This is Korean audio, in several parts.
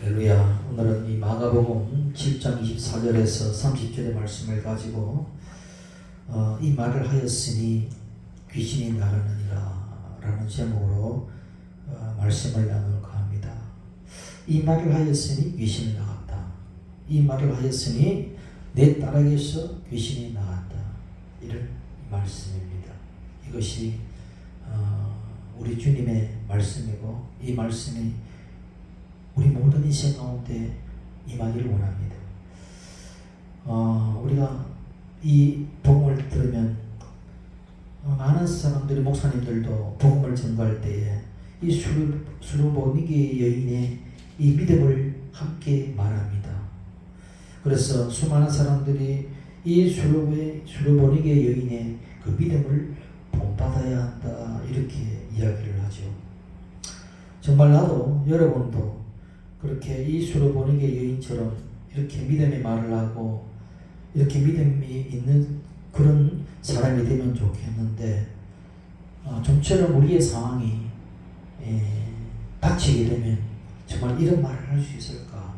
할렐루야. 오늘은 이 마가복음 7장 24절에서 30절의 말씀을 가지고 이 말을 하였으니 귀신이 나가느니라 라는 제목으로 말씀을 나눌까 합니다. 이 말을 하였으니 귀신이 나갔다. 이 말을 하였으니 내 딸에게서 귀신이 나갔다. 이런 말씀입니다. 이것이 우리 주님의 말씀이고 이 말씀이 우리 모든 인생 가운데 임하기를 원합니다. 우리가 이 복음을 들으면 많은 사람들이 목사님들도 복음을 전가할 때에 이 수르보니게 여인의 이 믿음을 함께 말합니다. 그래서 수많은 사람들이 이 수르보니게 여인의 그 믿음을 본받아야 한다 이렇게 이야기를 하죠. 정말 나도 여러분도 그렇게 이 수르보니게 여인처럼 이렇게 믿음의 말을 하고 이렇게 믿음이 있는 그런 사람이 되면 좋겠는데 좀처럼 우리의 상황이 닥치게 되면 정말 이런 말을 할 수 있을까?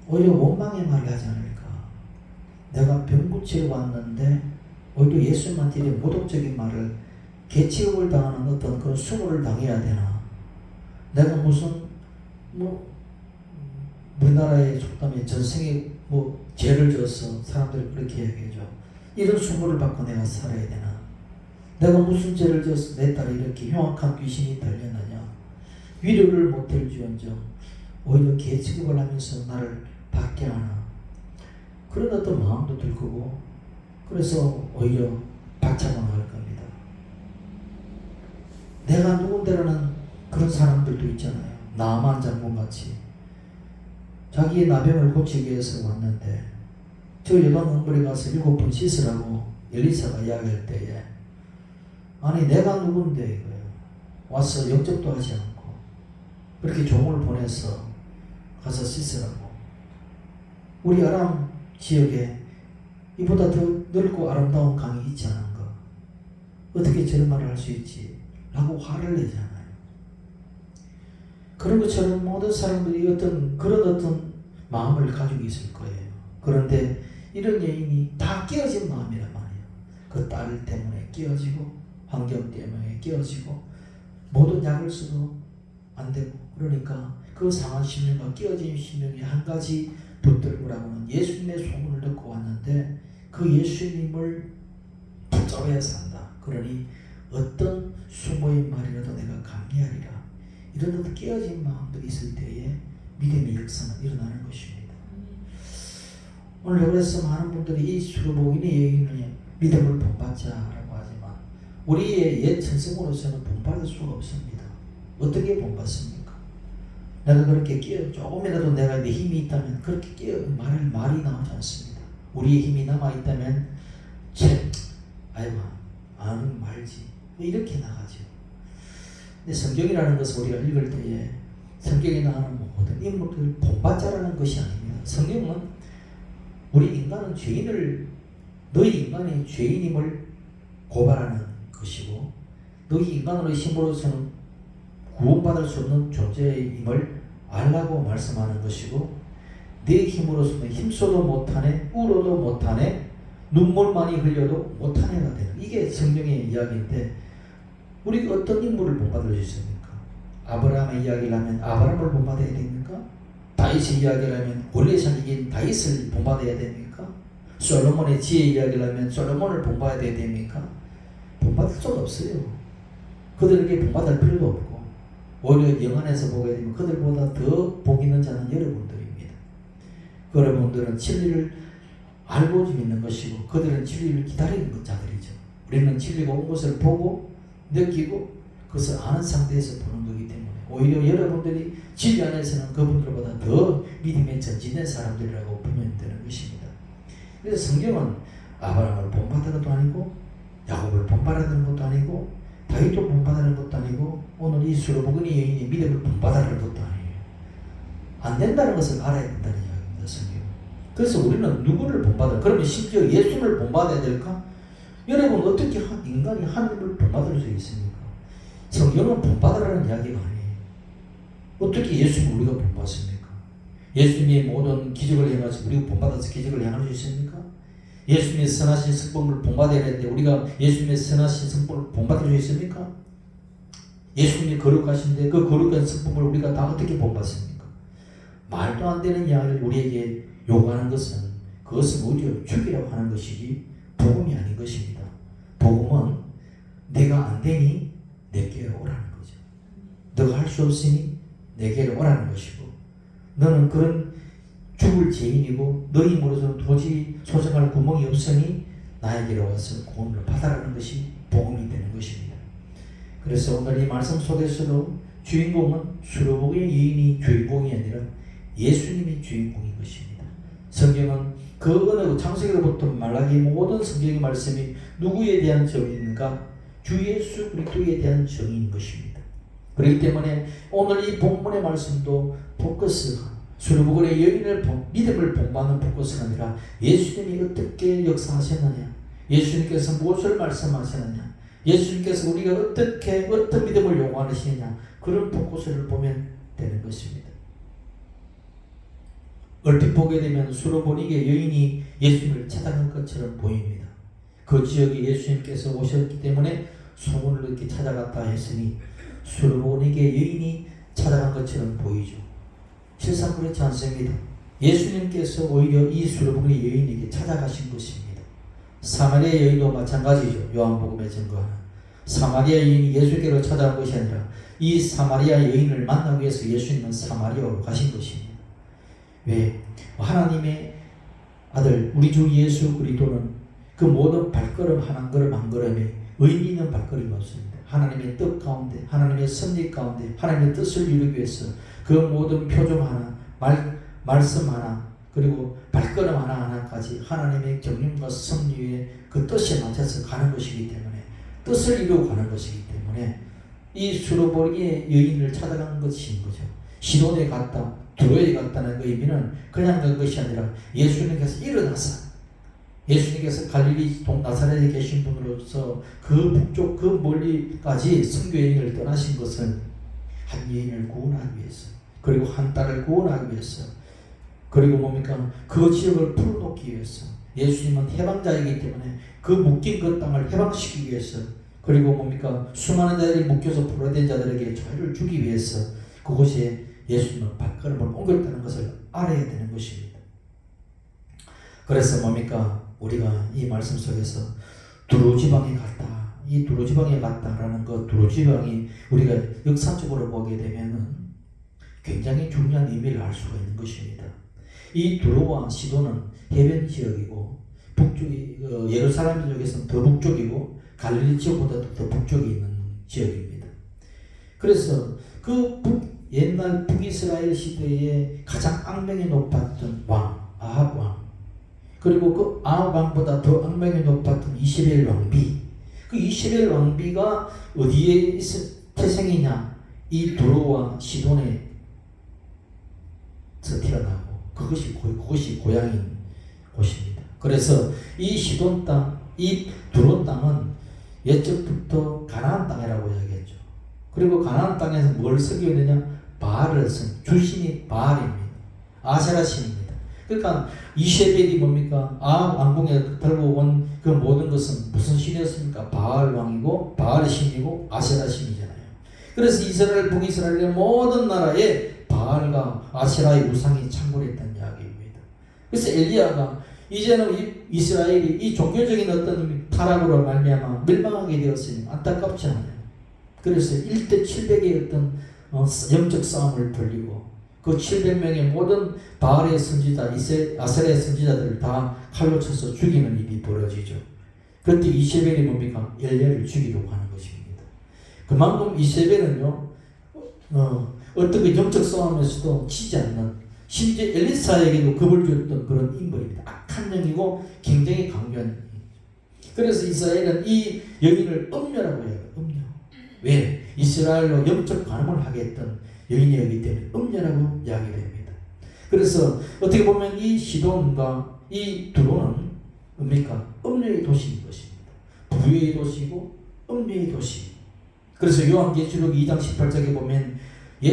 오히려 원망의 말을 하지 않을까? 내가 병 고치러 왔는데 오히려 예수님한테 이런 모독적인 말을 개취급을 당하는 어떤 그런 수모를 당해야 되나? 내가 무슨 우리나라의 속담에 전생에 죄를 져서 사람들이 그렇게 얘기하죠. 이런 수모를 받고 내가 살아야 되나? 내가 무슨 죄를 져서 내 딸이 이렇게 흉악한 귀신이 달렸느냐? 위로를 못할지언정 오히려 개 취급을 하면서 나를 받게 하나? 그런 어떤 마음도 들 거고 그래서 오히려 박차고 나갈 겁니다. 내가 누군데라는 그런 사람들도 있잖아요. 나만 장군같이 자기의 나병을 고치기 위해서 왔는데 저 요단강물에 가서 7번 씻으라고 엘리사가 이야기할 때에 아니 내가 누군데 이거예요. 와서 영접도 하지 않고 그렇게 종을 보내서 가서 씻으라고. 우리 아람 지역에 이보다 더 넓고 아름다운 강이 있지 않은가? 어떻게 저런 말을 할 수 있지? 라고 화를 내잖아요. 그런 것처럼 모든 사람들이 그런 어떤 마음을 가지고 있을 거예요. 그런데 이런 여인이 다 깨어진 마음이란 말이에요. 그 딸 때문에 깨어지고 환경 때문에 깨어지고 모든 약을 써도 안 되고 그러니까 그 상한 심령과 깨어진 심령이 한 가지 붙들고라고는 예수님의 소문을 듣고 왔는데 그 예수님을 붙잡아야 산다. 그러니 어떤 수모의 말이라도 내가 감리하리라. 이런 어떤 깨어진 마음들이 있을 때에 믿음의 역사는 일어나는 것입니다. 오늘 그래서 많은 분들이 이 수르보니게 여인의 믿음을 본받자라고 하지만 우리의 옛 천성으로서는 본받을 수가 없습니다. 어떻게 본받습니까? 내가 그렇게 조금이라도 내가 내 힘이 있다면 그렇게 말이 나오지 않습니다. 우리의 힘이 남아있다면 아이고 아는 말지 이렇게 나가죠. 근데 성경이라는 것을 우리가 읽을 때에 성경에 나오는 모든 인물들을 본받자라는 것이 아닙니다. 성경은 우리 인간은 너희 인간의 죄인임을 고발하는 것이고 너희 인간으로의 힘으로서는 구원받을 수 없는 존재임을 알라고 말씀하는 것이고 내 힘으로서는 힘써도 못하네 울어도 못하네 눈물만이 흘려도 못한 애가 되는 이게 성경의 이야기인데 우리가 어떤 인물을 본받을 수 있습니까? 아브라함의 이야기를 하면 아브라함을 본받아야 됩니까? 다윗의 이야기를 하면 골리앗을 이긴 다윗을 본받아야 됩니까? 솔로몬의 지혜 이야기를 하면 솔로몬을 본받아야 됩니까? 본받을 수가 없어요. 그들에게 본받을 필요도 없고 오히려 영안에서 보게 되면 그들보다 더 복 있는 자는 여러분들입니다. 여러분들은 진리를 알고 믿는 것이고 그들은 진리를 기다리는 자들이죠. 우리는 진리가 온 것을 보고 느끼고 그것을 아는 상태에서 보는 거기 때문에 오히려 여러분들이 진리 안에서는 그분들보다 더 믿음에 전진된 사람들이라고 보면 되는 것입니다. 그래서 성경은 아브라함을 본받는 것도 아니고 야곱을 본받는 것도 아니고 다윗도 본받는 것도 아니고 오늘 이 수르보니게 여인의 믿음을 본받는 것도 아니에요. 안 된다는 것을 알아야 된다는 이야기입니다. 성경. 그래서 우리는 누구를 본받아? 그러면 심지어 예수를 본받아야 될까? 여러분 어떻게 인간이 하나님을 본받을 수 있습니까? 성경은 본받으라는 이야기가 아니에요. 어떻게 예수님을 우리가 본받습니까? 예수님이 모든 기적을 행하시고 우리가 본받아서 기적을 행할 수 있습니까? 예수님의 선하신 성품을 본받아야 되는데 우리가 예수님의 선하신 성품을 본받을 수 있습니까? 예수님이 거룩하신데 그 거룩한 성품을 우리가 다 어떻게 본받습니까? 말도 안 되는 이야기를 우리에게 요구하는 것은 그것은 오히려 죽이라고 하는 것이지 복음이 아닌 것입니다. 복음은 내가 안 되니 내게로 오라는 거죠. 너가 할 수 없으니 내게로 오라는 것이고 너는 그런 죽을 죄인이고 너 힘으로서는 도저히 소생할 구멍이 없으니 나에게로 와서 구원을 받아라는 것이 복음이 되는 것입니다. 그래서 오늘 이 말씀 속에서도 주인공은 수로복의 여인이 주인공이 아니라 예수님이 주인공인 것입니다. 성경은 그 어느 창세기로부터 말라기 모든 성경의 말씀이 누구에 대한 정의인가? 주 예수 그리스도에 대한 정의인 것입니다. 그렇기 때문에 오늘 이 본문의 말씀도 포커스가 수로복의 여인을 믿음을 본받는 포커스가 아니라 예수님이 어떻게 역사하셨느냐, 예수님께서 무엇을 말씀하셨느냐, 예수님께서 우리가 어떻게 어떤 믿음을 요구하시느냐 그런 포커스를 보면 되는 것입니다. 얼핏 보게 되면 수로보닉의 여인이 예수님을 찾아간 것처럼 보입니다. 그 지역에 예수님께서 오셨기 때문에 소문을 듣게 찾아갔다 했으니 수로보닉의 여인이 찾아간 것처럼 보이죠. 실상 그렇지 않습니다. 예수님께서 오히려 이 수로보닉의 여인에게 찾아가신 것입니다. 사마리아 여인도 마찬가지죠. 요한복음에 증거하는 사마리아 여인이 예수께로 찾아온 것이 아니라 이 사마리아 여인을 만나기 위해서 예수님은 사마리아로 가신 것입니다. 왜? 하나님의 아들 우리 주 예수 그리스도는 그 모든 발걸음 한 걸음 한 걸음에 의미 있는 발걸음이 없습니다. 하나님의 뜻 가운데 하나님의 섭리 가운데 하나님의 뜻을 이루기 위해서 그 모든 표정 하나 말씀 하나 그리고 발걸음 하나하나까지 하나님의 경륜과 섭리에 그 뜻에 맞춰서 가는 것이기 때문에 뜻을 이루고 가는 것이기 때문에 이 수로보리의 여인을 찾아간 것인 거죠. 시돈에 갔다 두로에 갔다는 그 의미는 그냥 간 것이 아니라 예수님께서 일어나서 예수님께서 갈릴리 동 나사렛에 계신 분으로서 그 북쪽 그 멀리까지 선교 여행을 떠나신 것은 한 여인을 구원하기 위해서 그리고 한 딸을 구원하기 위해서 그리고 뭡니까 그 지역을 풀어놓기 위해서 예수님은 해방자이기 때문에 그 묶인 그 땅을 해방시키기 위해서 그리고 뭡니까 수많은 자들이 묶여서 포로된 자들에게 자유를 주기 위해서 그곳에 예수님은 발걸음을 옮겼다는 것을 알아야 되는 것입니다. 그래서 뭡니까 우리가 이 말씀 속에서 두로지방에 갔다 이 두로지방에 갔다라는 그 두로지방이 우리가 역사적으로 보게 되면은 굉장히 중요한 의미를 알 수가 있는 것입니다. 이 두로와 시도는 해변 지역이고 북쪽이 예루살렘 지역에서는 더 북쪽이고 갈릴리 지역보다 더 북쪽에 있는 지역입니다. 그래서 그 옛날 북이스라엘 시대에 가장 악명이 높았던 왕 아합 왕 그리고 그 아합 왕보다 더 악명이 높았던 이세벨 왕비 그 이세벨 왕비가 어디에 태생이냐 이 두로와 시돈에서 태어나고 그것이 고향인 곳입니다. 그래서 이 시돈 땅, 이 두로 땅은 옛적부터 가나안 땅이라고 이야기했죠. 그리고 가나안 땅에서 뭘 섬기느냐? 바알을 주신이 바알입니다. 아세라 신입니다. 그러니까 이세벨이 뭡니까? 왕궁에 들고 온 그 모든 것은 무슨 신이었습니까? 바알 왕이고 바알의 신이고 아세라 신이잖아요. 그래서 이스라엘 북이스라엘의 모든 나라에 바알과 아세라의 우상이 창궐했다는 이야기입니다. 그래서 엘리야가 이제는 이스라엘이 이 종교적인 어떤 타락으로 말미암아 멸망하게 되었으니 안타깝지 않아요. 그래서 1대 700의 어떤 영적 싸움을 벌리고 그 700명의 모든 바알의 선지자, 아세라의 선지자들을 다 칼로 쳐서 죽이는 일이 벌어지죠. 그때 이세벨이 뭡니까? 엘리야를 죽이려고 하는 것입니다. 그만큼 이세벨은요, 어떤 그 영적 싸움에서도 지지 않는, 심지어 엘리사에게도 겁을 줬던 그런 인물입니다. 악한 영이고 굉장히 강렬한. 그래서 이스라엘은 이 여인을 음녀라고 해요. 음녀. 왜? 이스라엘로 영적 간음을 하게 했던 여인이었기 때문에 음녀라고 이야기됩니다. 그래서 어떻게 보면 이 시돈과 이 두로는 뭡니까? 음녀의 도시인 것입니다. 부의 도시고 음녀의 도시. 그래서 요한계시록 2장 18절에 보면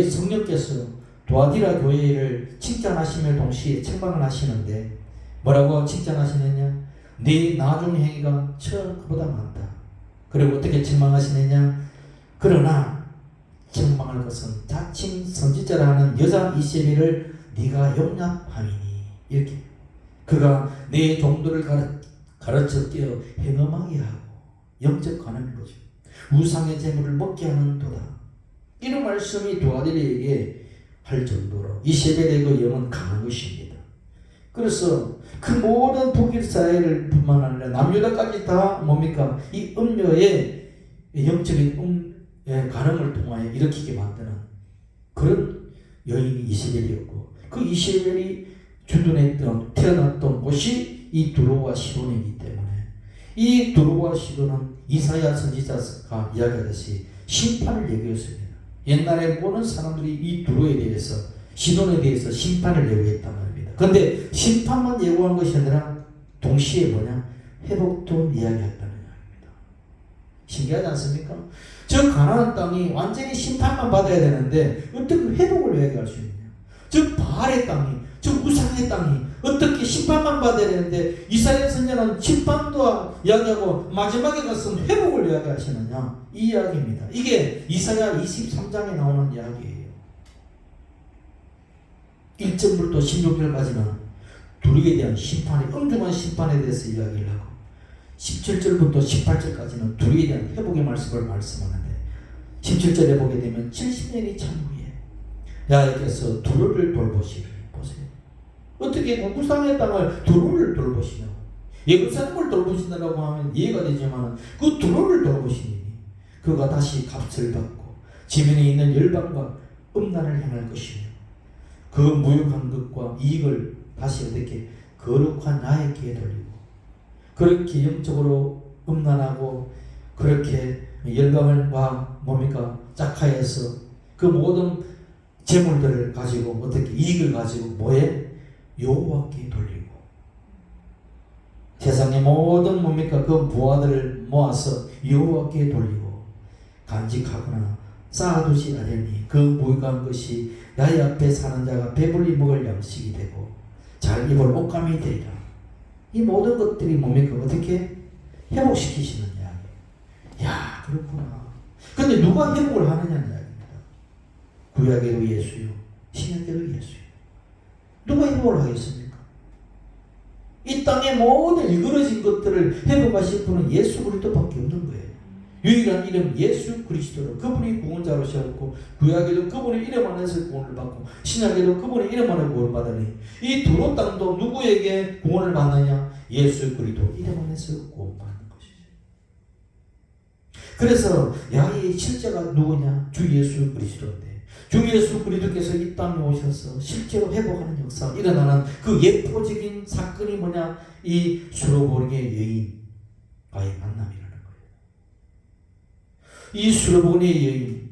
성령께서 도아디라 교회를 칭찬하시며 동시에 책망을 하시는데 뭐라고 칭찬하시느냐? 네 나중 행위가 그보다 많다. 그리고 어떻게 책망하시느냐? 그러나 책망할 것은 자칭 선지자라는 여자 이세벨을 네가 용납함이니 이렇게 그가 네 종들을 가르쳐 깨어 행음하게 하고 영적 간음인 거죠. 우상의 재물을 먹게 하는 도다. 이런 말씀이 도아디에게 할 정도로 이세벨의 그 영은 강한 것입니다. 그래서 그 모든 북일 사회를 뿐만 아니라 남유다까지 다 뭡니까? 이 음료의 영적인 간음을 통하여 일으키게 만드는 그런 여인이 이세벨이었고 그 이세벨이 주둔했던 태어났던 곳이 이 두로와 시돈이기 때문에 이 두로와 시돈은 이사야 선지자가 이야기하듯이 심판을 예고했습니다. 옛날에 모든 사람들이 이 두로에 대해서 시돈에 대해서 심판을 예고했단 말입니다. 그런데 심판만 예고한 것이 아니라 동시에 회복도 이야기했다는 이야기입니다. 신기하지 않습니까? 저 가나안 땅이 완전히 심판만 받아야 되는데 어떻게 회복을 이야기할 수 있느냐? 저 바알의 땅이, 저 우상의 땅이 어떻게 심판만 받아야 되는데 이사야 선지자는 심판도 이야기하고 마지막에 가서 회복을 이야기하시느냐? 이 이야기입니다. 이게 이사야 23장에 나오는 이야기예요. 1절부터 16절까지는 두루에 대한 심판의 엄중한 심판에 대해서 이야기를 하고 17절부터 18절까지는 두루에 대한 회복의 말씀을 말씀하는데 17절에 보게 되면 70년이 참 후에 야훼께서 두루를 돌보시길 보세요. 어떻게 우상의 땅을 두루를 돌보시냐? 예루살렘을 돌보신다고 하면 이해가 되지만 그 두루를 돌보시니 그가 다시 값을 받고 지면에 있는 열방과 음란을 향할 것이며 그 무익한 것과 이익을 다시 어떻게 거룩한 나에게 돌리고 그렇게 영적으로 음란하고 그렇게 열방과 짝하여서 그 모든 재물들을 가지고 어떻게 이익을 가지고 여호와께 돌리고 세상의 모든 그 부하들을 모아서 여호와께 돌리고 간직하거나 쌓아두지 않으니 그 무익한 것이 나의 앞에 사는 자가 배불리 먹을 양식이 되고 잘 입을 옷감이 되리라. 이 모든 것들이 어떻게 회복시키시는 이야기. 야, 그렇구나. 근데 누가 회복을 하느냐는 이야기입니다. 구약에도 예수요, 신약에도 예수요. 누가 회복을 하겠습니까? 이 땅의 모든 일그러진 것들을 회복하실 분은 예수 그리스도밖에 없는 거예요. 유일한 이름 예수 그리스도로 그분이 구원자로 세웠고 구약에도 그분의 이름 안에서 구원을 받고 신약에도 그분의 이름 안에 구원을 받으니 이 두로 땅도 누구에게 구원을 받느냐? 예수 그리스도 이름 안에서 구원받는 것이죠. 그래서 야훼의 실제가 누구냐? 주 예수 그리스도인데 주 예수 그리스도께서 이 땅에 오셔서 실제로 회복하는 역사가 일어나는 그 예표적인 사건이 이 수로보르게 여인과의 만남이라는 거예요. 이 수로보르게 여인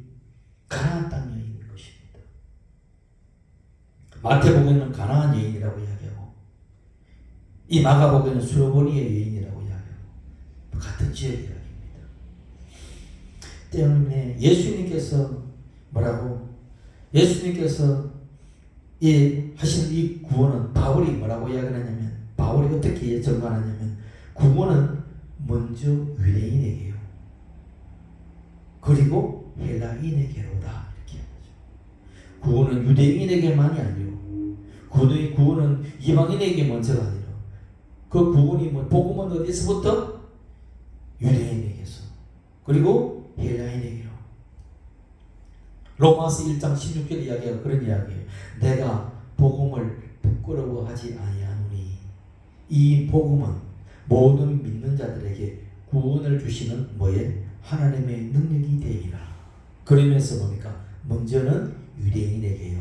가나안 땅 여인인 것입니다. 마태복음에는 가나안 여인이라고 이야기하고 이 마가복음에는 수로보르게 여인이라고 이야기하고 같은 지역 이야기입니다. 때문에 예수님께서 예수님께서 하신 이 구원은 바울이 뭐라고 이야기하냐면 바울이 어떻게 전가하냐면 구원은 먼저 유대인에게요. 그리고 헬라인에게로다 이렇게 하죠. 구원은 유대인에게만이 아니고 구원은 이방인에게 먼저가 아니라 그 구원이 복음은 어디서부터? 유대인에게서 그리고 헬라인에게로. 로마서 1장 16절 이야기가 그런 이야기예요. 내가 복음을 부끄러워하지 아니하노니 이 복음은 모든 믿는 자들에게 구원을 주시는 하나님의 능력이 되리라. 그러면서 먼저는 유대인에게요.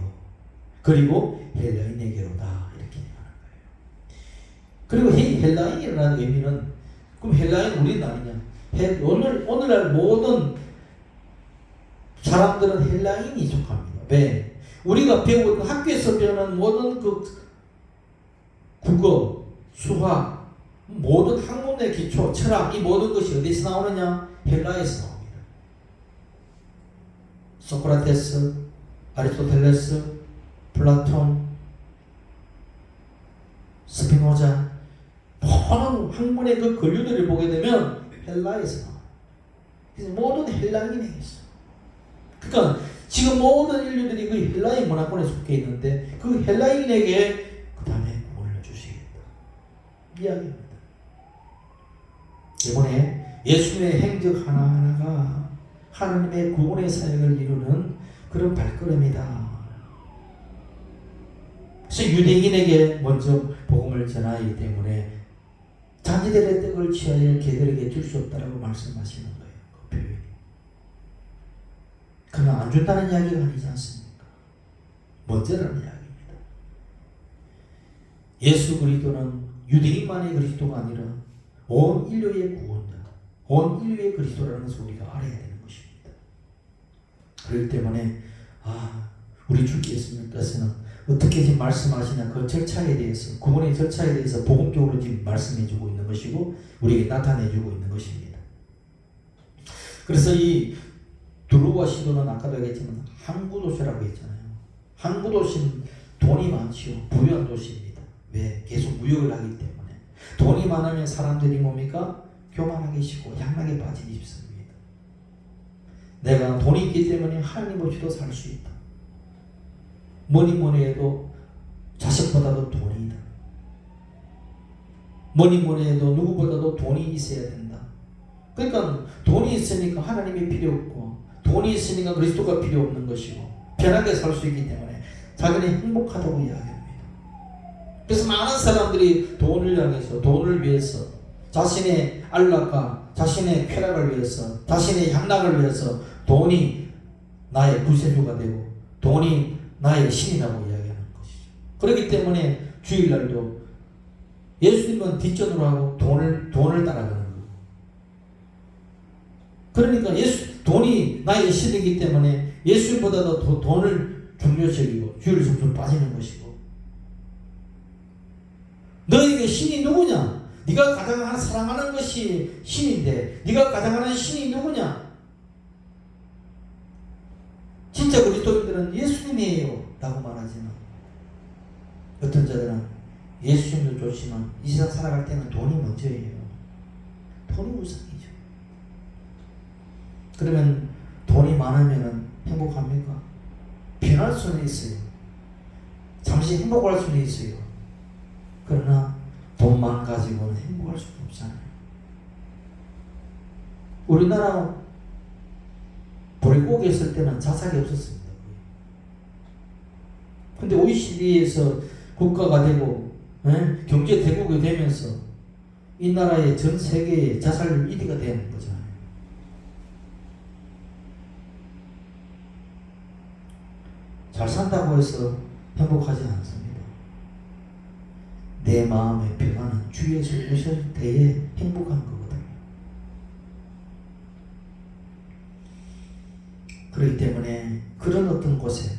그리고 헬라인에게로다 이렇게 하는 거예요. 그리고 헬라인이라는 의미는 그럼 헬라인 우리는 아니냐? 오늘날 모든 사람들은 헬라인이 속합니다. 왜? 우리가 배우는 학교에서 배우는 모든 국어, 수학, 모든 학문의 기초, 철학 이 모든 것이 어디서 나오느냐? 헬라에서 나옵니다. 소크라테스, 아리스토텔레스, 플라톤, 스피노자, 모든 학문의 그 근류들을 보게 되면 헬라에서 나와요. 그래서 모든 헬라인에게 있어. 그러니까 지금 모든 인류들이 그 헬라인 문화권에 속해 있는데 그 헬라인에게 그 다음에 구원을 주시겠다 이야기입니다. 이번에 예수님의 행적 하나하나가 하나님의 구원의 사역을 이루는 그런 발걸음이다. 그래서 유대인에게 먼저 복음을 전하기 때문에 자기들의 떡을 취하여 걔들에게 줄 수 없다라고 말씀하시는 거예요. 그 표현이. 그러나 안 준다는 이야기가 아니지 않습니까? 먼저라는 이야기입니다. 예수 그리스도는 유대인만의 그리스도가 아니라 온 인류의 구원자, 온 인류의 그리스도라는 것을 우리가 알아야 되는 것입니다. 그렇기 때문에 우리 주께서는 어떻게 지금 말씀하시냐 그 절차에 대해서 구원의 절차에 대해서 복음적으로 지금 말씀해주고 있는 것이고 우리에게 나타내주고 있는 것입니다. 그래서 이 두루와 시도는 아까도 얘기했지만 항구도시라고 했잖아요. 항구도시는 돈이 많지요. 부유한 도시입니다. 왜? 계속 무역을 하기 때문에. 돈이 많으면 사람들이 뭡니까? 교만하게 쉬고 양락에 빠지기 쉽습니다. 내가 돈이 있기 때문에 하나님 없이도 살 수 있다. 뭐니 해도 자식보다도 돈이다. 뭐니 해도 누구보다도 돈이 있어야 된다. 그러니까 돈이 있으니까 하나님이 필요 없고 돈이 있으니까 그리스도가 필요 없는 것이고 편하게 살 수 있기 때문에 자기는 행복하다고 이야기합니다. 그래서 많은 사람들이 돈을 향해서 돈을 위해서 자신의 안락과 자신의 쾌락을 위해서 자신의 향락을 위해서 돈이 나의 구세주가 되고 돈이 나의 신이라고 이야기하는 것이죠. 그렇기 때문에 주일날도 예수님은 뒷전으로 하고 돈을 따라가는 거예요. 그러니까 돈이 나의 신이기 때문에 예수님보다도 돈을 중요시하고 주일 점점 빠지는 것이고 너에게 신이 누구냐? 네가 가장 사랑하는 것이 신인데 네가 가장 하는 신이 누구냐? 진짜 그리스도인들은 예수님이에요 라고 말하지만 어떤 자들은 예수님도 좋지만 이 세상 살아갈 때는 돈이 먼저예요. 돈이 우선이죠. 그러면 돈이 많으면 행복합니까? 편할 수는 있어요. 잠시 행복할 수는 있어요. 그러나 돈만 가지고는 행복할 수는 없잖아요. 우리나라 보릿고개 있을 때는 자살이 없었습니다. 근데 OECD에서 국가가 되고 경제 대국이 되면서 이 나라의 전 세계의 자살률 1위가 되는 거잖아요. 잘 산다고 해서 행복하지 않습니다. 내 마음의 평안은 주 예수 오실 때에 행복한 거거든요. 그렇기 때문에 그런 어떤 곳에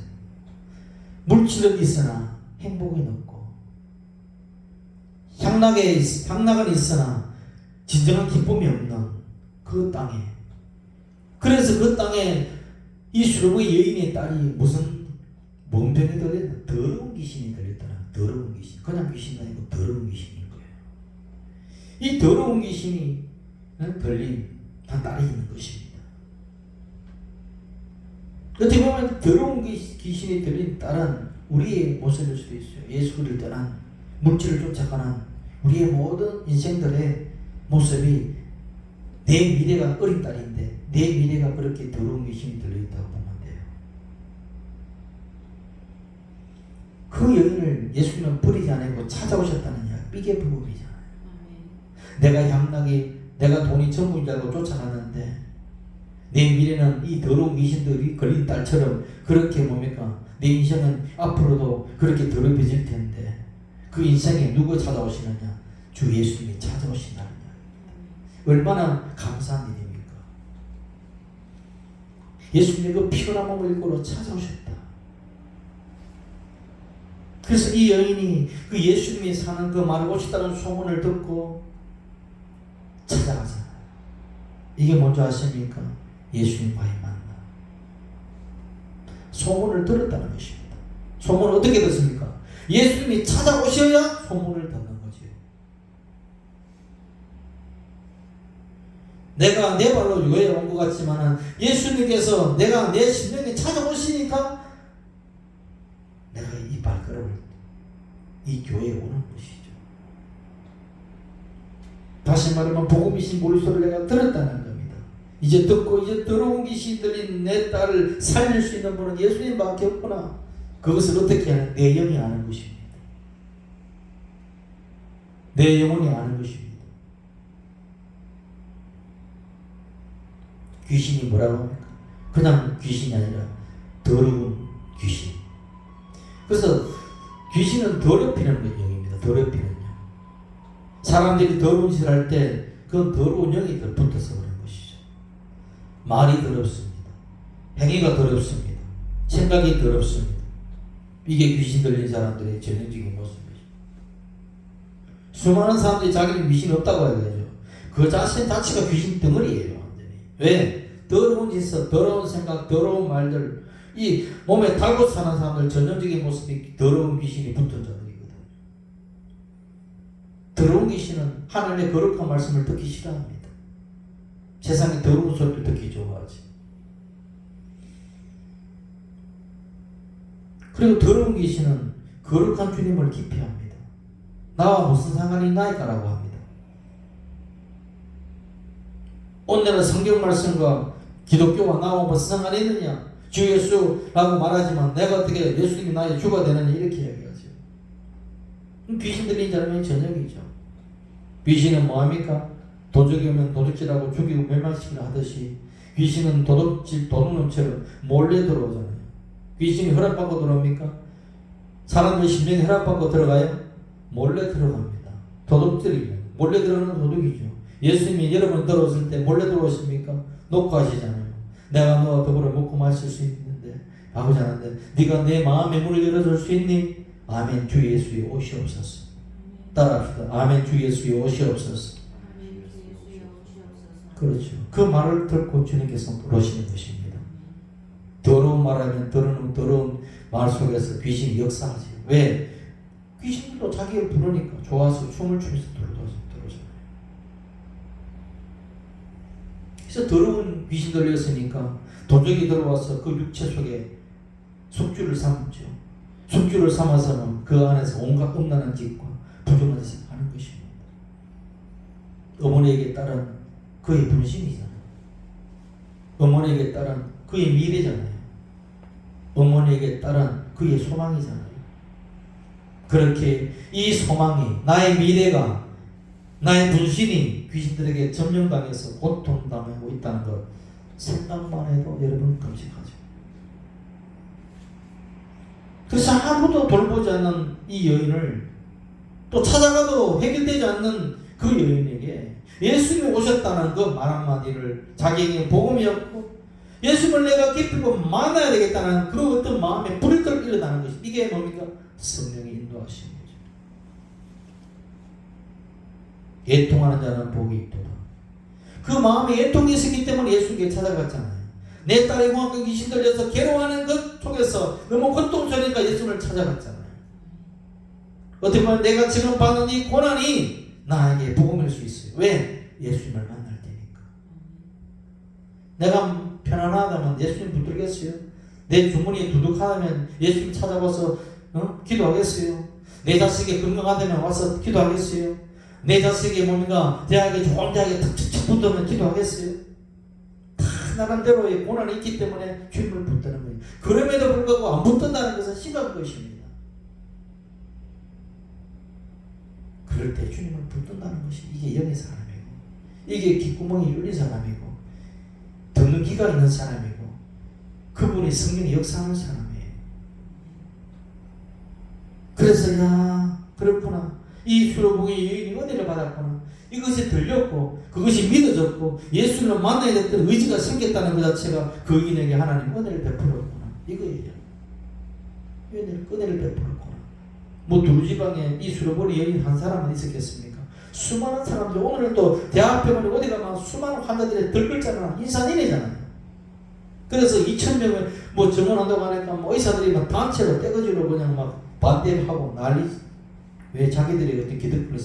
물질은 있으나 행복은 없고 향락은 있으나 진정한 기쁨이 없는 그 땅에 그래서 그 땅에 이 수르의 여인의 딸이 무슨 뭔병이 들렸나? 더러운 귀신이 들렸더라. 더러운 귀신. 그냥 귀신이 아니고 더러운 귀신인 거예요. 이 더러운 귀신이 들린 한 딸이 있는 것입니다. 어떻게 보면 더러운 귀신이 들린 딸은 우리의 모습일 수도 있어요. 예수를 떠난 물질을 쫓아가는 우리의 모든 인생들의 모습이 내 미래가 어린 딸인데 내 미래가 그렇게 더러운 귀신이 들려있다고 보면 돼요. 그 여인을 예수님은 버리지 않고 찾아오셨다는 이야기. 삐개 부부이잖아요. 내가 돈이 전부인 줄 알고 쫓아갔는데 내 미래는 이 더러운 귀신들이 걸린 딸처럼 그렇게 뭡니까? 내 인생은 앞으로도 그렇게 더럽혀질 텐데 그 인생에 누가 찾아오시느냐? 주 예수님이 찾아오신다는 이야기. 얼마나 감사한 일입니까? 예수님이 그 피곤한 몸을 입고 찾아오셨다. 그래서 이 여인이 그 예수님이 사는 그 마을 오셨다는 소문을 듣고 찾아가잖아요. 이게 뭔지 아십니까? 예수님과의 만남. 소문을 들었다는 것입니다. 소문을 어떻게 듣습니까? 예수님이 찾아오셔야 소문을 듣는 거죠. 내가 내 발로 교회에 온 것 같지만 예수님께서 내가 내 심령에 찾아오시니까 내가 이 발걸음을 이 교회에 오는 것이죠. 다시 말하면 복음이신 목소리를 내가 들었다는 겁니다. 이제 듣고 이제 더러운 귀신이 들린 내 딸을 살릴 수 있는 분은 예수님밖에 없구나. 그것을 어떻게 하는? 내 영이 아는 것입니다. 내 영혼이 아는 것입니다. 귀신이 뭐라고 합니까? 그냥 귀신이 아니라 더러운 귀신. 그래서 귀신은 더럽히는 영입니다. 더럽히는 영. 사람들이 더러운 짓을 할 때 그건 더러운 영이 붙어서 그런 것이죠. 말이 더럽습니다. 행위가 더럽습니다. 생각이 더럽습니다. 이게 귀신 들린 사람들의 전형적인 모습이죠. 수많은 사람들이 자기는 귀신이 없다고 하죠. 그 자체가 귀신 덩어리예요. 완전히. 왜? 더러운 짓을, 더러운 생각, 더러운 말들, 이 몸에 달고 사는 사람들 전형적인 모습이 더러운 귀신이 붙은 자들이거든요. 더러운 귀신은 하나님의 거룩한 말씀을 듣기 싫어합니다. 세상의 더러운 소리를 듣기 좋아하지. 그리고 더러운 귀신은 거룩한 주님을 기피합니다. 나와 무슨 상관이 있나이까라고 합니다. 오늘은 성경 말씀과 기독교와 나와 무슨 상관이 있느냐? 주 예수라고 말하지만 내가 어떻게 예수님이 나의 주가 되느냐 이렇게 이야기하죠. 귀신 들린 사람의 전형이죠. 귀신은 뭐합니까? 도적이 오면 도둑질하고 죽이고 멸망시키려 하듯이 귀신은 도둑놈처럼 몰래 들어오잖아요. 귀신이 허락받고 들어옵니까? 사람들 심령이 허락받고 들어가요? 몰래 들어갑니다. 도둑들이에요. 몰래 들어가는 도둑이죠. 예수님이 여러분 들어오실 때 몰래 들어오십니까? 녹화하시잖아요. 내가 너와 더불어 먹고 마실 수 있는데 아버지 하는데 네가 내 마음의 문을 열어줄 수 있니? 아멘. 주 예수의 오시옵소서. 따라합시다. 아멘. 주 예수의 오시옵소서. 그렇죠. 그 말을 듣고 주님께서 부르시는 것입니다. 더러운 말하면 더러운 말 속에서 귀신이 역사하지. 왜? 귀신도 자기를 부르니까 좋아서 춤을 추면서 들어오잖아요. 그래서 더러운 귀신 들렸으니까 도적이 들어와서 그 육체 속에 숙주를 삼죠. 숙주를 삼아서는 그 안에서 온갖 음란한 짓과 부정한 짓을 하는 것입니다. 어머니에게 따른 그의 분신이잖아요. 어머니에게 따른 그의 미래잖아요. 어머니에게 따른 그의 소망이잖아요. 그렇게 이 소망이, 나의 미래가, 나의 분신이 귀신들에게 점령당해서 고통당하고 있다는 것 생각만 해도 여러분 끔찍하죠. 그래서 아무도 돌보지 않는 이 여인을 또 찾아가도 해결되지 않는 그 여인에게 예수님이 오셨다는 그 말 한마디를 자기에게 복음이었고 예수님을 내가 깊이고 만나야 되겠다는 그 어떤 마음에 불이 일어나는 것이 이게 뭡니까? 성령이 인도하시는 거죠. 애통하는 자는 복이 있도다. 그 마음에 애통이 있었기 때문에 예수님께 찾아갔잖아요. 내 딸이 공학과 귀신 들려서 괴로워하는 것 속에서 너무 고통스러우니까 예수님을 찾아갔잖아요. 어떻게 보면 내가 지금 받는 이 고난이 나에게 복음일 수 있어요. 왜? 예수님을 만날 때니까. 내가 편안하다면 예수님 붙들겠어요? 내 주머니에 두둑하다면 예수님 찾아와서 기도하겠어요? 내 자식이 건강하다면 와서 기도하겠어요? 내 자식이 뭔가 대학에 좋은 대학에 탁탁탁 붙으면 기도하겠어요? 다 나름대로의 고난이 있기 때문에 주님을 붙드는 거예요. 그럼에도 불구하고 안 붙든다는 것은 심한 것입니다. 그럴 때 주님을 붙든다는 것이 이게 영의 사람이고 이게 귓구멍이 열린 사람이고 듣는 귀가 있는 사람이고 그분이 성령이 역사하는 사람이에요. 그래서 야 그렇구나. 이 수로봉의 여인이 은혜를 받았구나. 이것이 들렸고 그것이 믿어졌고 예수를 만나야 됐던 의지가 생겼다는 것 자체가 그 여인에게 하나님 은혜를 베풀었구나. 이거예요. 은혜를 베풀었구나. 뭐 두루지방에 이 수로봉의 여인 한 사람은 있었겠습니까? 수많은 사람들 오늘도 대학병원에 어디 가면 수많은 환자들이 들끓잖아. 인산인이잖아요. 그래서 2,000명을 뭐 정원한다고 하니까 뭐 의사들이 막 단체로 떼거지로 그냥 막 반대하고 난리. 왜? 자기들이 어떤 기득권을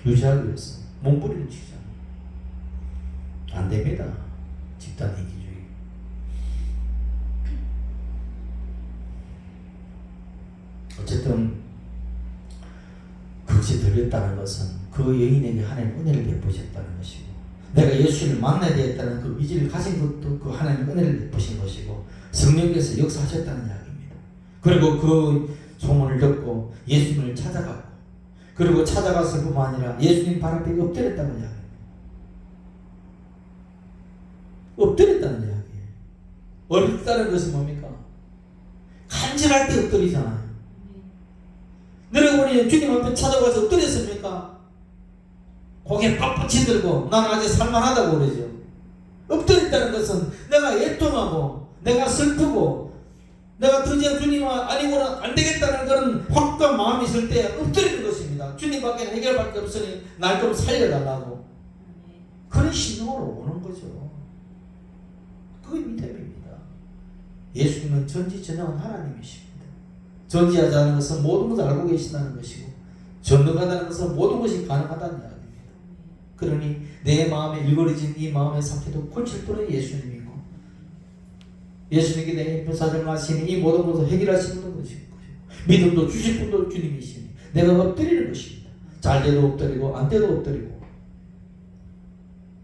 유지하기 위해서 몸부림을 치잖아. 안 됩니다. 집단 이기주의. 어쨌든 그것이 들렸다는 것은 그 여인에게 하나님 은혜를 베푸셨다는 것이고, 내가 예수를 만나야 되겠다는 그 의지를 가진 것도 그 하나님 은혜를 베푸신 것이고, 성령께서 역사하셨다는 이야기입니다. 그리고 그 소문을 듣고 예수님을 찾아갔고, 그리고 찾아갔을 뿐만 아니라 예수님 발 앞에 엎드렸다는 이야기입니다. 엎드렸다는 이야기예요. 엎드렸다는 것은 뭡니까? 간절할 때 엎드리잖아요. 여러분이 주님 앞에 찾아가서 엎드렸습니까? 고개 빳빳이 들고 나는 아직 살만하다고 그러죠. 엎드렸다는 것은 내가 애통하고 내가 슬프고 내가 드디어 주님 아니고는 안 되겠다는 그런 확고한 마음이 있을 때 엎드리는 것입니다. 주님밖에 해결밖에 없으니 날 좀 살려달라고. 그런 신용으로 오는 거죠. 그게 믿음입니다. 예수님은 전지전능한 하나님이십니다. 전지하자는 것은 모든 것을 알고 계신다는 것이고, 전능하다는 것은 모든 것이 가능하다는 이야기입니다. 그러니 내 마음에 일거리진 이 마음의 상태도 고칠 분은 예수님이고, 예수님께 내 사정을 하시니 이 모든 것을 해결하시는 것이고, 믿음도 주실 분도 주님이시니 내가 엎드리는 것입니다. 잘 돼도 엎드리고 안 돼도 엎드리고,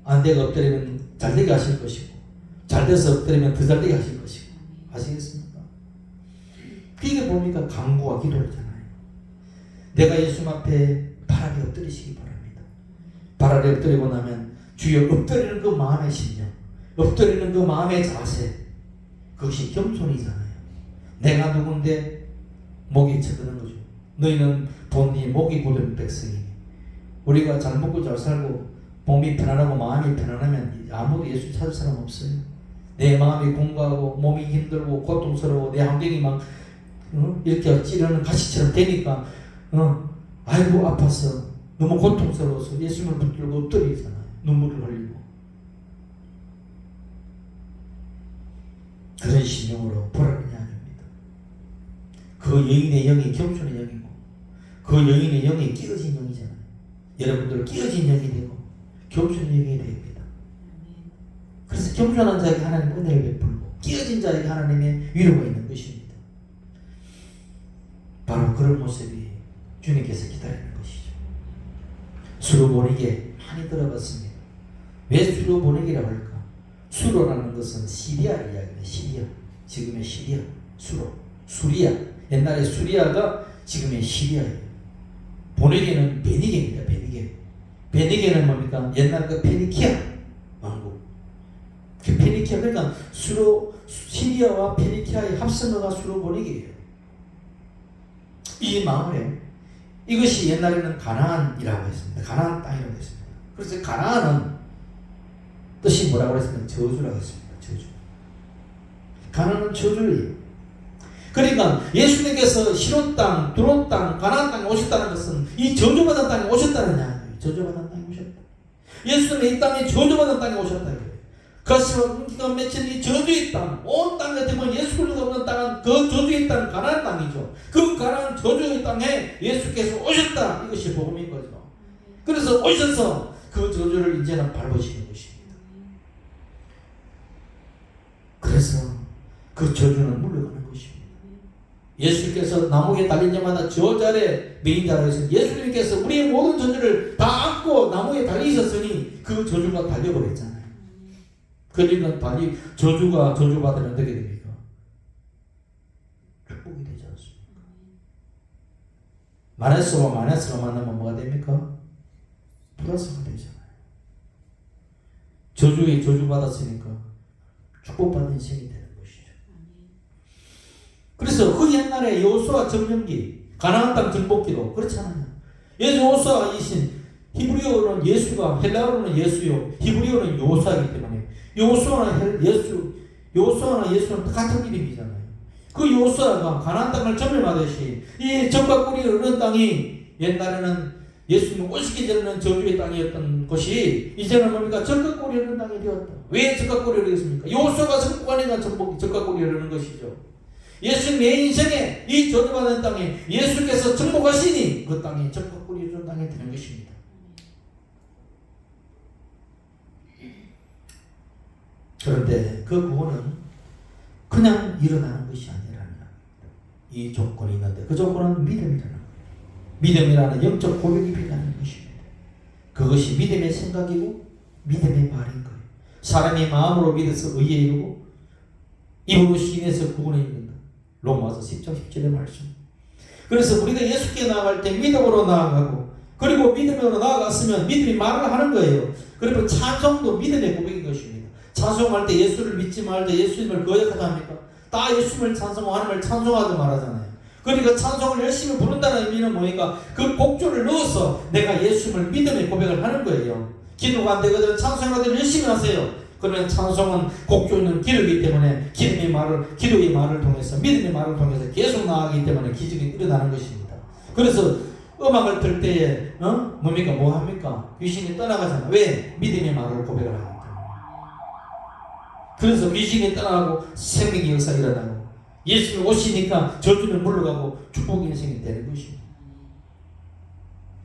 안 되고 엎드리면 잘 되게 하실 것이고, 잘 돼서 엎드리면 더 잘 되게 하실 것이고. 아시겠습니까? 이게 뭡니까? 간구와 기도잖아요. 내가 예수님 앞에 바라게 엎드리시기 바랍니다. 바라게 엎드리고 나면 주여, 엎드리는 그 마음의 심령, 엎드리는 그 마음의 자세, 그것이 겸손이잖아요. 내가 누군데 목이 쳐드는 거죠. 너희는 본이 목이 고든 백성이니. 우리가 잘 먹고 잘 살고 몸이 편안하고 마음이 편안하면 아무도 예수 찾을 사람 없어요. 내 마음이 공고하고 몸이 힘들고 고통스러워 내 환경이 막 이렇게 찌르는 가시처럼 되니까 아이고 아파서 너무 고통스러워서 예수님을 붙들고 엎드리잖아요. 눈물을 흘리고. 그런 심령으로 보라는 이야기입니다. 그 여인의 영이 겸손의 영이고, 그 여인의 영이 끼어진 영이잖아요. 여러분들 끼어진 영이 되고 겸손의 영이 됩니다. 그래서 겸손한 자에게 하나님 은혜를 베풀고 끼어진 자에게 하나님의 위로가 있는 것입니다. 바로 그런 모습이 주님께서 기다리는 것이죠. 수로 보내기에 많이 들어봤습니다. 왜 수로 보내기라고 할까? 수로라는 것은 시리아 이야기입니다. 시리아, 지금의 시리아, 수리아. 옛날에 수리아가 지금의 시리아예요. 보내기는 베니게입니다. 베니게는 뭡니까? 옛날 그 페니키아 왕국. 그 페니키아, 그러니까 시리아와 페니키아의 합성어가 수로 보내기예요. 이 마을에 이것이 옛날에는 가나안이라고 했습니다. 가나안 땅이라고 했습니다. 그래서 가나안은 뜻이 뭐라고 했습니까? 저주라고 했습니다. 저주. 가나안은 저주예요. 그러니까 예수님께서 시로 땅, 두로 땅, 가나안 땅에 오셨다는 것은 이 저주받은 땅에 오셨다는 이야기예요. 저주받은 땅에 오셨다. 예수님은 이 땅에 저주받은 땅에 오셨다. 가시와 맺힌 이 저주의 땅, 온 땅에 되면 예수 그리스도가 없는 땅은 그 저주의 땅, 가나안 땅이죠. 그 가나안 저주의 땅에 예수께서 오셨다. 이것이 복음인 거죠. 그래서 오셔서 그 저주를 이제는 밟으시는 것입니다. 그래서 그 저주는 물러가는 것입니다. 예수께서 나무에 달린 자마다 저 자리에 메인 자리에서 예수님께서 우리의 모든 저주를 다 안고 나무에 달리셨으니 그 저주가 달려버렸잖아요. 그러니까 저주가 저주받으면 어떻게 됩니까? 축복이 되지 않습니까? 마네스와 마네스가 만나면 뭐가 됩니까? 플러스가 되잖아요. 저주에 저주받았으니까 축복받은 인생이 되는 것이죠. 그래서 그 옛날에 여호수아 점령기, 가나안 땅 정복기도 그렇잖아요. 여호수아이신 히브리어는 예수가, 헬라어로는 예수요, 히브리어는 여호수아이기 때문에 여호수아나 예수는 같은 이름이잖아요. 그 여호수아가 가나안 땅을 점령하듯이 이 적과 꿀이 흐르는 땅이 옛날에는 예수님이 오시기 전에는 저주의 땅이었던 것이 이제는 뭡니까? 적각골이 흐르는 땅이 되었다. 왜 적각골이 흐르겠습니까? 요소가 성부하니까 적각골이 흐르는 것이죠. 예수님 내 인생에 이 저주받은 땅에 예수께서 정복하시니 그 땅이 적각골이 흐르는 땅이 되는 것입니다. 그런데 그 구원은 그냥 일어나는 것이 아니라는 이 조건이 있는데 그 조건은 믿음이라는 거예요. 믿음이라는 영적 고백이 필요한 것입니다. 그것이 믿음의 생각이고 믿음의 말인 거예요. 사람이 마음으로 믿어서 의에 이르고 입으로 시인해서 구원에 이른다. 로마서 10장 10절의 말씀. 그래서 우리가 예수께 나아갈 때 믿음으로 나아가고 그리고 믿음으로 나아갔으면 믿음이 말을 하는 거예요. 그리고 찬송도 믿음의 고백인 것입니다. 찬송할 때 예수를 믿지 말자 예수님을 거역하자 합니까? 다 예수님을 찬송하고 하나님을 찬송하자 말하잖아요. 그러니까 찬송을 열심히 부른다는 의미는 뭐니까 그 곡조를 넣어서 내가 예수님을 믿음의 고백을 하는 거예요. 기도가 안 되거든 찬송하들 열심히 하세요. 그러면 찬송은 곡조 있는 기록이기 때문에 기도의 말을 통해서 믿음의 말을 통해서 계속 나아가기 때문에 기적이 일어나는 것입니다. 그래서 음악을 틀 때에 뭡니까? 뭐 합니까? 귀신이 떠나가잖아. 왜? 믿음의 말을 고백을 하기 때문에. 그래서 귀신이 떠나가고 생명의 역사가 일어나고 예수님 오시니까 저주는 물러가고 축복의 인생이 되는 것입니다.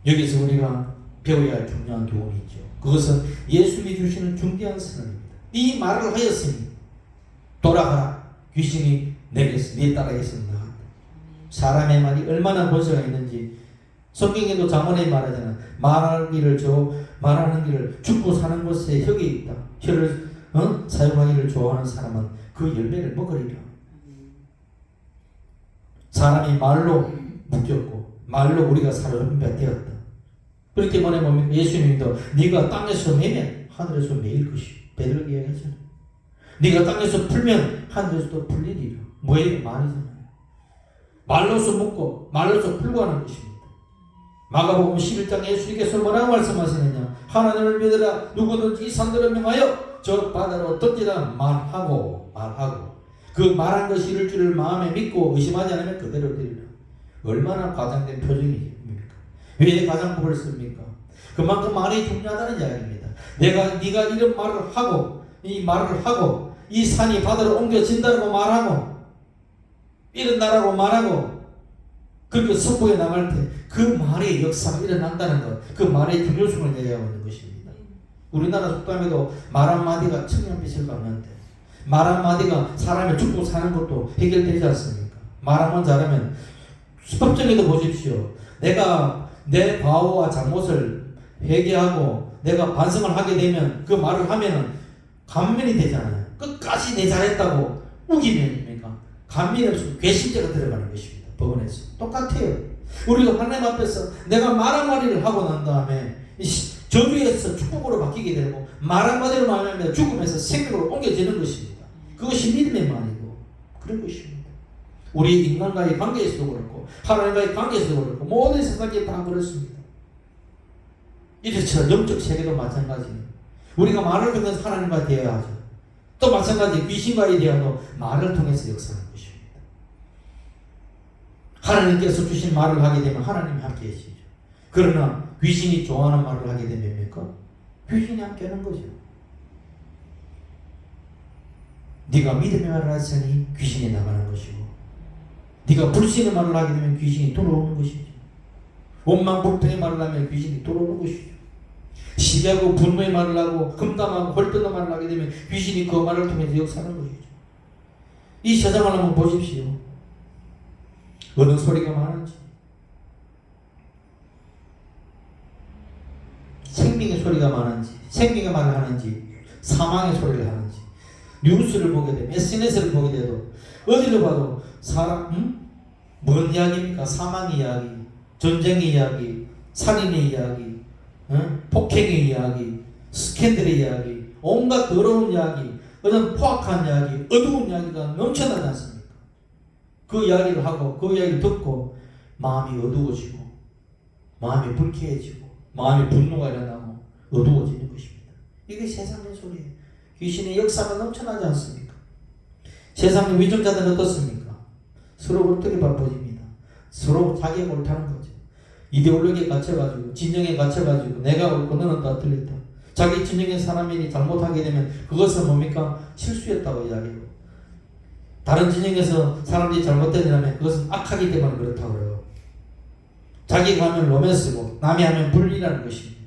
여기서 우리가 배워야 할 중요한 교훈이 있죠. 그것은 예수님이 주시는 중대한 선언입니다. 이 말을 하였으니 돌아가라. 귀신이 내게서 네 딸에게서 나간다. 사람의 말이 얼마나 권세가 있는지 성경에도 잠언에 말하잖아. 말하는 길을 죽고 사는 곳에 혁이 있다. 혀를 사용하기를 좋아하는 사람은 그 열매를 먹으리라. 사람이 말로 묶였고 말로 우리가 사로잡힌 바 되었다. 그렇기 때문에 뭡니까? 예수님도 네가 땅에서 매면 하늘에서 매일 것이 베드로가 이야기하잖아요. 네가 땅에서 풀면 하늘에서도 풀리리라. 뭐예요? 말이잖아요. 말로서 묶고 말로서 풀고 하는 것입니다. 마가복음 11장 예수님께서 뭐라고 말씀하시느냐? 하나님을 믿으라. 누구든지 이 산들을 명하여 저 바다로 던지라 말하고 그 말한 것이 이룰 줄을 마음에 믿고 의심하지 않으면 그대로 되리라. 얼마나 과장된 표정입니까? 왜 가장법을 씁니까? 그만큼 말이 중요하다는 이야기입니다. 네가 이런 말을 하고 이 산이 바다로 옮겨진다고 말하고 일어나라고 말하고 그렇게 선포해 나갈 때 그 말의 역사가 일어난다는 것, 그 말의 중요성을 얘기하고 있는 것입니다. 우리나라 속담에도 말 한마디가 천년빛을 갚는데 말 한마디가 사람이 죽고 사는 것도 해결되지 않습니까? 말 한번 잘하면 수법적에도 보십시오. 내가 내 과오와 잘못을 회개하고 내가 반성을 하게 되면 그 말을 하면은 감면이 되잖아요. 끝까지 내 잘했다고 우기면입니까? 감면이 없으면 괘씸죄가 들어가는 것입니다. 법원에서 똑같아요. 우리가 하나님 앞에서 내가 말 한마디를 하고 난 다음에 저주에서 축복으로 바뀌게 되고 말 한마디로 말하면 죽음에서 생명으로 옮겨지는 것입니다. 그것이 믿음의 말이고 그런 것입니다. 우리 인간과의 관계에서도 그렇고 하나님과의 관계에서도 그렇고 모든 세상에 다 그렇습니다. 이처럼 영적 세계도 마찬가지예요. 우리가 말을 통해서 하나님과 대화하죠. 또 마찬가지 귀신과의 대화도 말을 통해서 역사하는 것입니다. 하나님께서 주신 말을 하게 되면 하나님이 함께 하시죠. 그러나 귀신이 좋아하는 말을 하게 되면 뭡니까? 귀신이 함께 하는 거죠. 네가 믿음의 말을 하시니 귀신이 나가는 것이고 네가 불신의 말을 하게 되면 귀신이 돌아오는 것이죠. 원망불평의 말을 하면 귀신이 돌아오는 것이죠. 시기하고 분노의 말을 하고 금담하고 헐뜯는 말을 하게 되면 귀신이 그 말을 통해서 역사하는 것이죠. 이 세상을 한번 보십시오. 어느 소리가 많은지 생명의 소리가 많은지 생명의 말을 하는지 사망의 소리를 하는지 뉴스를 보게 되면 SNS를 보게 돼도 어디를 봐도 뭔 이야기입니까? 사망의 이야기, 전쟁의 이야기, 살인의 이야기, 폭행의 이야기, 스캔들의 이야기, 온갖 더러운 이야기, 어떤 포악한 이야기, 어두운 이야기가 넘쳐나지 않습니까? 그 이야기를 하고 그 이야기를 듣고 마음이 어두워지고 마음이 불쾌해지고 마음의 분노가 일어나고 어두워지는 것입니다. 이게 세상의 소리예요. 귀신의 역사가 넘쳐나지 않습니까? 세상의 위정자들은 어떻습니까? 서로 어떻게 바빠집니다. 서로 자기가 옳다는 거죠. 이데올로기에 갇혀가지고 진영에 갇혀가지고 내가 옳고 너는 다 틀렸다. 자기 진영의 사람이 잘못하게 되면 그것은 뭡니까? 실수였다고 이야기하고, 다른 진영에서 사람들이 잘못되냐면 그것은 악하기 때문에 그렇다고 그래요. 자기가 하면 로맨스고 남이 하면 불리라는 것입니다.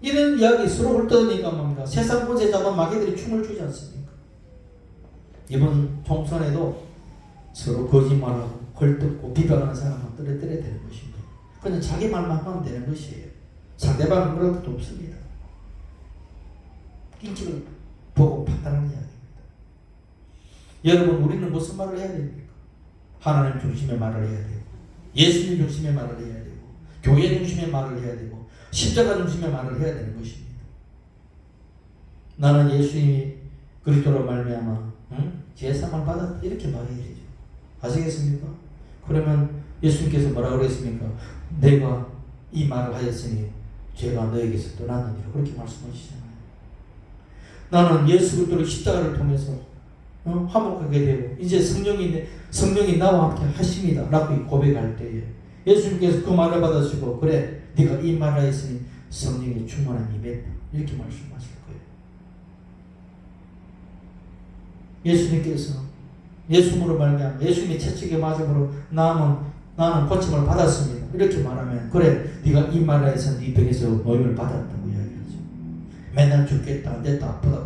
이런 이야기 서로 훑어니까 뭡니까? 세상 권세 잡은 마귀들이 춤을 추지 않습니까? 이번 총선에도 서로 거짓말하고 헐뜯고 비방하는 사람은 떨어뜨려야 되는 것입니다. 그냥 자기 말만 하면 되는 것이에요. 상대방은 그럴 것도 없습니다. 인식을 보고 판단하는 이야기입니다. 여러분, 우리는 무슨 말을 해야 됩니까? 하나님 중심의 말을 해야 되고, 예수님 중심의 말을 해야 되고, 교회 중심의 말을 해야 되고, 십자가 중심의 말을 해야 되는 것입니다. 나는 예수님이 그리스도로 말미암아 제사만 받았다, 이렇게 말해야 되죠. 아시겠습니까? 그러면 예수님께서 뭐라고 그랬습니까? 내가 이 말을 하였으니 죄가 너에게서 떠났느니라, 그렇게 말씀하시잖아요. 나는 예수 그리스도의 십자가를 통해서 화목하게 되고 이제 성령이 나와 함께 하십니다 라고 고백할 때에 예수님께서 그 말을 받으시고, 그래 네가 이 말을 하였으니 성령의 충만한 임했다, 이렇게 말씀하실 거예요. 예수님께서 예수님으로 말미암아 예수님의 채찍에 맞음으로 나는 고침을 받았습니다, 이렇게 말하면 그래 네가 이 말을 해서 네 병에서 노임을 받았다고 이야기하죠. 맨날 죽겠다, 안 됐다, 아프다,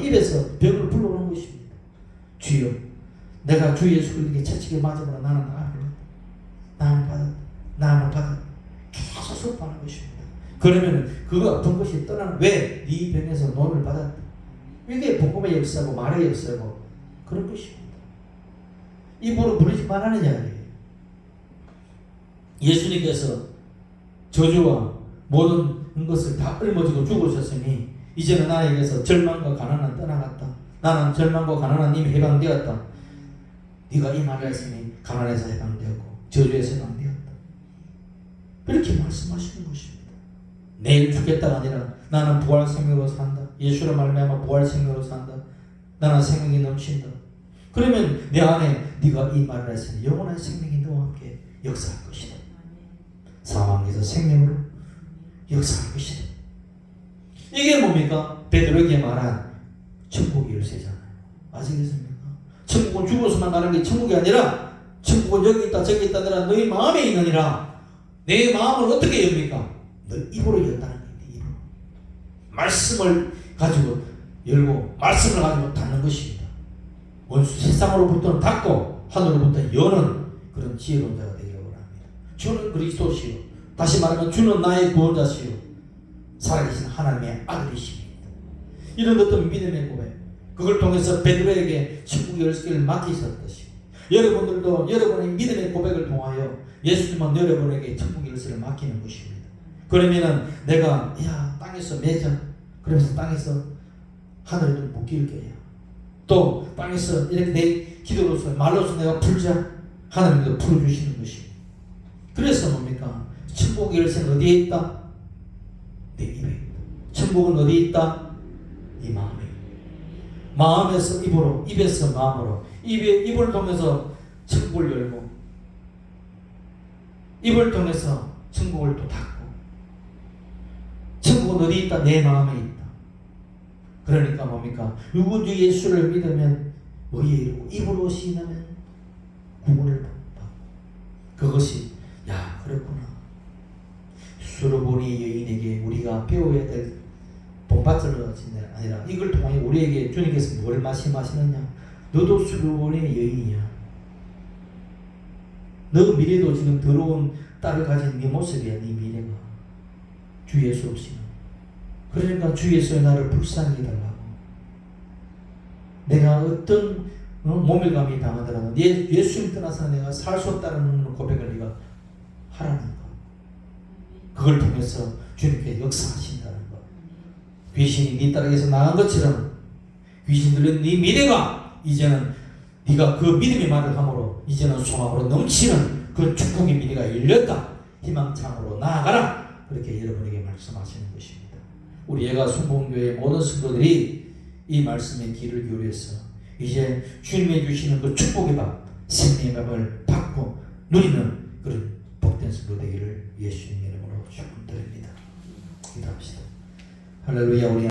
입에서 병을 불러오는 것입니다. 주여, 내가 주 예수 그리스도의 채찍에 맞음으로 나는 나음을 받았다, 계속 선포하는 것입니다. 그러면 그 아픈 것이 떠나는, 왜? 네 병에서 노임을 받았다. 이게 복음의 역사고 말의 역사고 그런 것입니다. 입으로 부르지 말라는 이야기예요. 예수님께서 저주와 모든 것을 다 짊어지고 죽으셨으니 이제는 나에게서 절망과 가난은 떠나갔다. 나는 절망과 가난은 이미 해방되었다. 네가 이 말을 했으니 가난에서 해방되었고 저주에서 해방되었다, 그렇게 말씀하시는 것입니다. 내일 죽겠다가 아니라 나는 부활 생명으로 산다. 예수로 말미암아 부활 생명으로 산다. 나는 생명이 넘친다. 그러면 내 안에 네가 이 말을 했으니 영원한 생명이 너와 함께 역사할 것이다. 사망에서 생명으로 역사할 것이다. 이게 뭡니까? 베드로에게 말한 천국의 열쇠잖아요. 아시겠습니까? 천국은 죽어서만 가는 게 천국이 아니라 천국은 여기 있다 저기 있다 아니라 너희 마음에 있느니라. 내 마음을 어떻게 엽니까? 너 입으로 연다는 겁니다. 입으로. 말씀을 가지고 열고 말씀을 가지고 닫는 것입니다. 원수 세상으로부터는 닫고 하늘로부터는 여는 그런 지혜로운 자가 되기를 원합니다. 주는 그리스도시요, 다시 말하면 주는 나의 구원자시요 살아계신 하나님의 아들이십니다. 이런 어떤 믿음의 고백, 그걸 통해서 베드로에게 천국의 열쇠를 맡기셨듯이 여러분들도 여러분의 믿음의 고백을 통하여 예수님은 여러분에게 천국의 열쇠를 맡기는 것입니다. 그러면은 내가 땅에서 매자, 그러면서 땅에서 하늘에 좀 묶일 거예요. 또 땅에서 이렇게 내 기도로서 말로서 내가 풀자, 하나님도 풀어주시는 것입니다. 그래서 뭡니까? 천국의 열쇠는 어디에 있다? 내 입에 있다. 천국은 어디에 있다? 네 마음에. 마음에서 입으로, 입에서 마음으로. 입을 통해서 천국을 열고 입을 통해서 천국을 또 닫고. 천국은 어디 있다? 내 마음에 있다. 그러니까 뭡니까? 누구 주 예수를 믿으면 의에 이르고 입으로 시인하면 구원을 받고. 그것이 그렇구나. 수르보니 여인에게 우리가 배워야 될 본받들로 아니라 이걸 통해 우리에게 주님께서 뭘 말씀하시느냐? 너도 수르보니 여인이야. 너 미래도 지금 더러운 딸을 가진 네 모습이야. 네 미래가 주 예수 없이는. 그러니까 주 예수의 나를 불쌍히 해달라고. 내가 어떤 모멸감이 당하더라도 예수님 떠나서 내가 살 수 없다는 고백을 네가 하라는 것. 그걸 통해서 주님께 역사하신다는 것. 귀신이 네 딸에게서 나간 것처럼 귀신 들린 네 미래가 이제는 네가 그 믿음의 말을 함으로 이제는 소망으로 넘치는 그 축복의 미래가 열렸다. 희망창으로 나아가라. 그렇게 여러분에게 말씀하시는 것입니다. 우리 예가 순복음교회 모든 성도들이 이 말씀에 귀를 기울여서 이제 주님이 주시는 그 축복의 밥, 생명의 밥을 받고 누리는 그런 복된 성도 되기를 예수님 이름으로 축원드립니다. 기도합시다. 할렐루야. 우리